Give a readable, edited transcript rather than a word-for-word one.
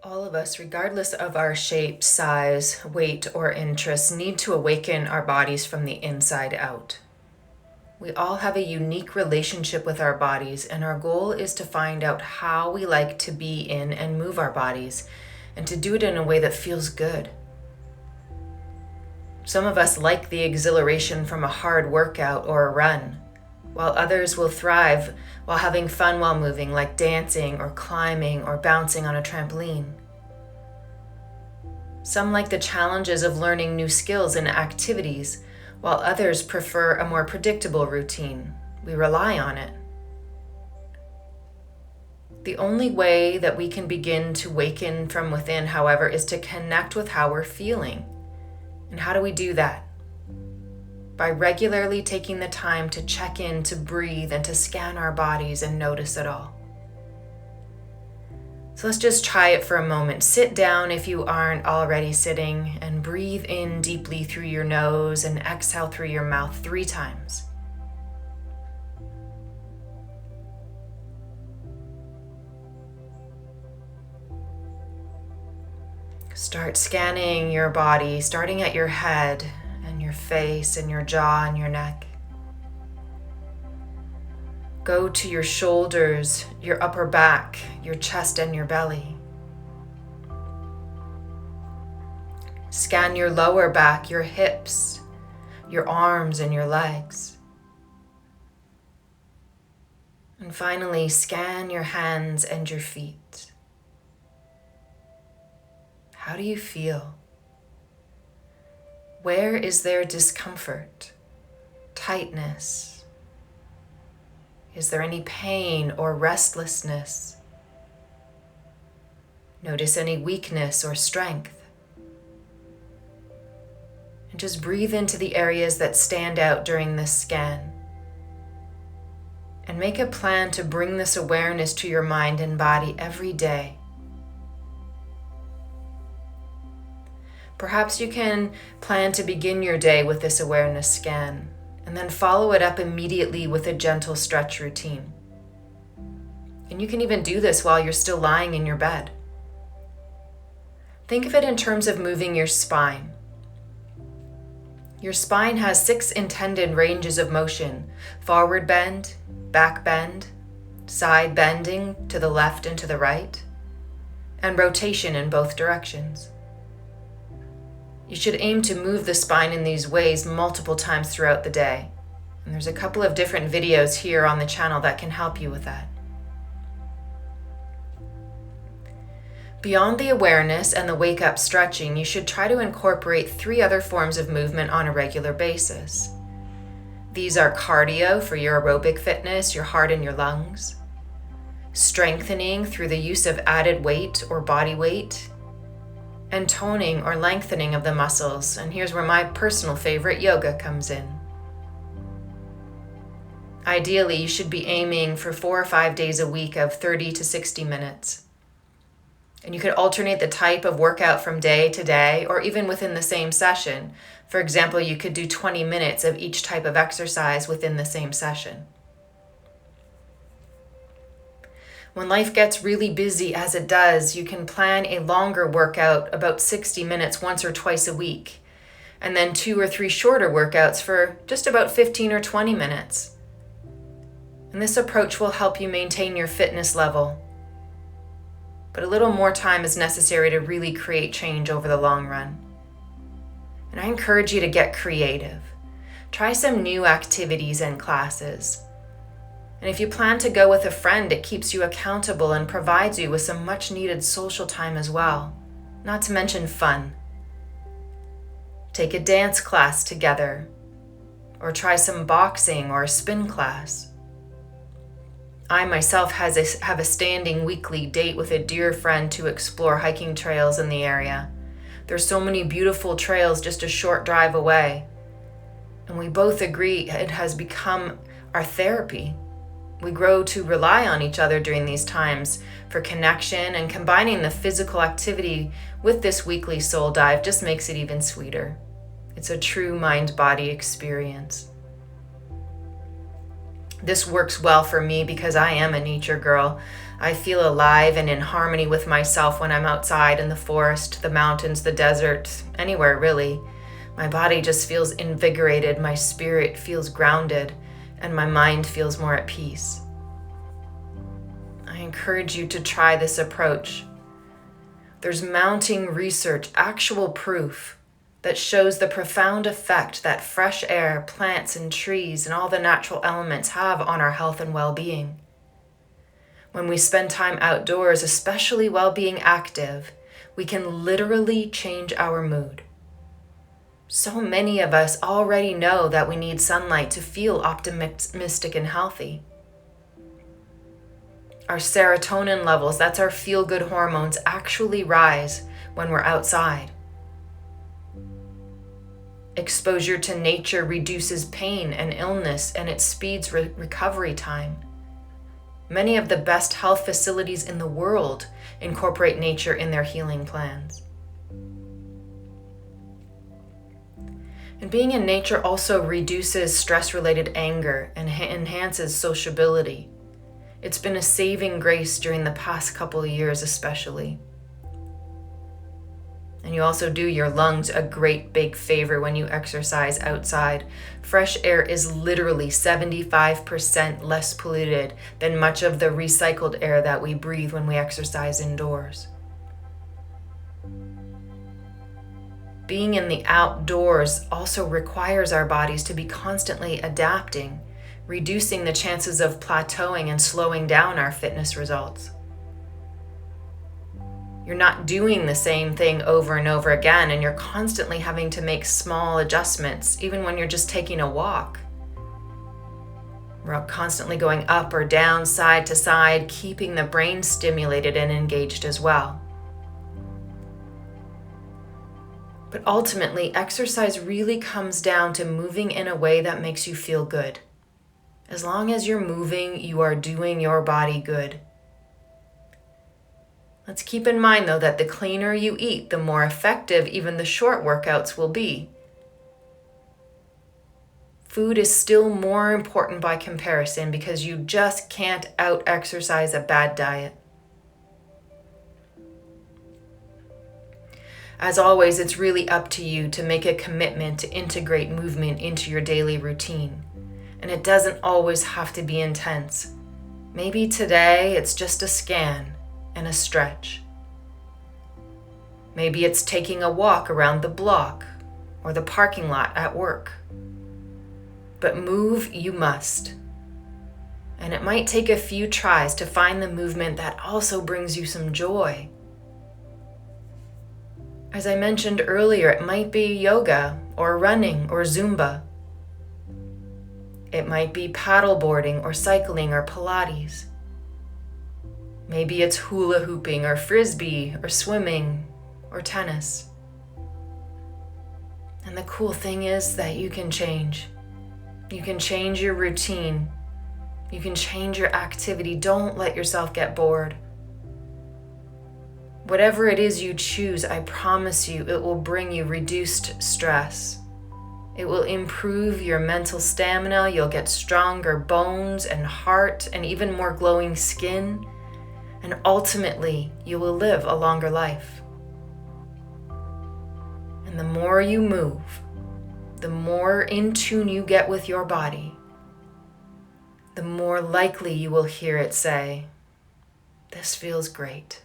All of us, regardless of our shape, size, weight, or interests, need to awaken our bodies from the inside out. We all have a unique relationship with our bodies, and our goal is to find out how we like to be in and move our bodies, and to do it in a way that feels good. Some of us like the exhilaration from a hard workout or a run, while others will thrive while having fun while moving, like dancing or climbing or bouncing on a trampoline. Some like the challenges of learning new skills and activities, while others prefer a more predictable routine. We rely on it. The only way that we can begin to waken from within, however, is to connect with how we're feeling. And how do we do that? By regularly taking the time to check in, to breathe, and to scan our bodies and notice it all. So let's just try it for a moment. Sit down if you aren't already sitting, and breathe in deeply through your nose and exhale through your mouth 3 times. Start scanning your body, starting at your head and your face and your jaw and your neck. Go to your shoulders, your upper back, your chest and your belly. Scan your lower back, your hips, your arms and your legs. And finally, scan your hands and your feet. How do you feel? Where is there discomfort, tightness? Is there any pain or restlessness? Notice any weakness or strength. And just breathe into the areas that stand out during this scan. And make a plan to bring this awareness to your mind and body every day. Perhaps you can plan to begin your day with this awareness scan, and then follow it up immediately with a gentle stretch routine. And you can even do this while you're still lying in your bed. Think of it in terms of moving your spine. Your spine has 6 intended ranges of motion: forward bend, back bend, side bending to the left and to the right, and rotation in both directions. You should aim to move the spine in these ways multiple times throughout the day. And there's a couple of different videos here on the channel that can help you with that. Beyond the awareness and the wake-up stretching, you should try to incorporate 3 other forms of movement on a regular basis. These are cardio for your aerobic fitness, your heart and your lungs, strengthening through the use of added weight or body weight, and toning or lengthening of the muscles. And here's where my personal favorite, yoga, comes in. Ideally, you should be aiming for 4 or 5 days a week of 30 to 60 minutes. And you could alternate the type of workout from day to day, or even within the same session. For example, you could do 20 minutes of each type of exercise within the same session. When life gets really busy, as it does, you can plan a longer workout, about 60 minutes once or twice a week, and then 2 or 3 shorter workouts for just about 15 or 20 minutes. And this approach will help you maintain your fitness level. But a little more time is necessary to really create change over the long run. And I encourage you to get creative. Try some new activities and classes. And if you plan to go with a friend, it keeps you accountable and provides you with some much needed social time as well, not to mention fun. Take a dance class together, or try some boxing or a spin class. I myself have a standing weekly date with a dear friend to explore hiking trails in the area. There's so many beautiful trails just a short drive away. And we both agree it has become our therapy. We grow to rely on each other during these times for connection, and combining the physical activity with this weekly soul dive just makes it even sweeter. It's a true mind-body experience. This works well for me because I am a nature girl. I feel alive and in harmony with myself when I'm outside in the forest, the mountains, the desert, anywhere really. My body just feels invigorated, my spirit feels grounded, and my mind feels more at peace. I encourage you to try this approach. There's mounting research, actual proof, that shows the profound effect that fresh air, plants and trees, and all the natural elements have on our health and well-being. When we spend time outdoors, especially while being active, we can literally change our mood. So many of us already know that we need sunlight to feel optimistic and healthy. Our serotonin levels, that's our feel-good hormones, actually rise when we're outside. Exposure to nature reduces pain and illness, and it speeds recovery time. Many of the best health facilities in the world incorporate nature in their healing plans. And being in nature also reduces stress-related anger and enhances sociability. It's been a saving grace during the past couple of years especially. And you also do your lungs a great big favor when you exercise outside. Fresh air is literally 75% less polluted than much of the recycled air that we breathe when we exercise indoors. Being in the outdoors also requires our bodies to be constantly adapting, reducing the chances of plateauing and slowing down our fitness results. You're not doing the same thing over and over again, and you're constantly having to make small adjustments, even when you're just taking a walk. We're constantly going up or down, side to side, keeping the brain stimulated and engaged as well. But ultimately, exercise really comes down to moving in a way that makes you feel good. As long as you're moving, you are doing your body good. Let's keep in mind, though, that the cleaner you eat, the more effective even the short workouts will be. Food is still more important by comparison because you just can't out-exercise a bad diet. As always, it's really up to you to make a commitment to integrate movement into your daily routine. And it doesn't always have to be intense. Maybe today it's just a scan and a stretch. Maybe it's taking a walk around the block or the parking lot at work. But move you must. And it might take a few tries to find the movement that also brings you some joy. As I mentioned earlier, it might be yoga or running or Zumba. It might be paddleboarding or cycling or Pilates. Maybe it's hula hooping or frisbee or swimming or tennis. And the cool thing is that you can change. You can change your routine. You can change your activity. Don't let yourself get bored. Whatever it is you choose, I promise you, it will bring you reduced stress. It will improve your mental stamina. You'll get stronger bones and heart and even more glowing skin. And ultimately, you will live a longer life. And the more you move, the more in tune you get with your body, the more likely you will hear it say, "This feels great."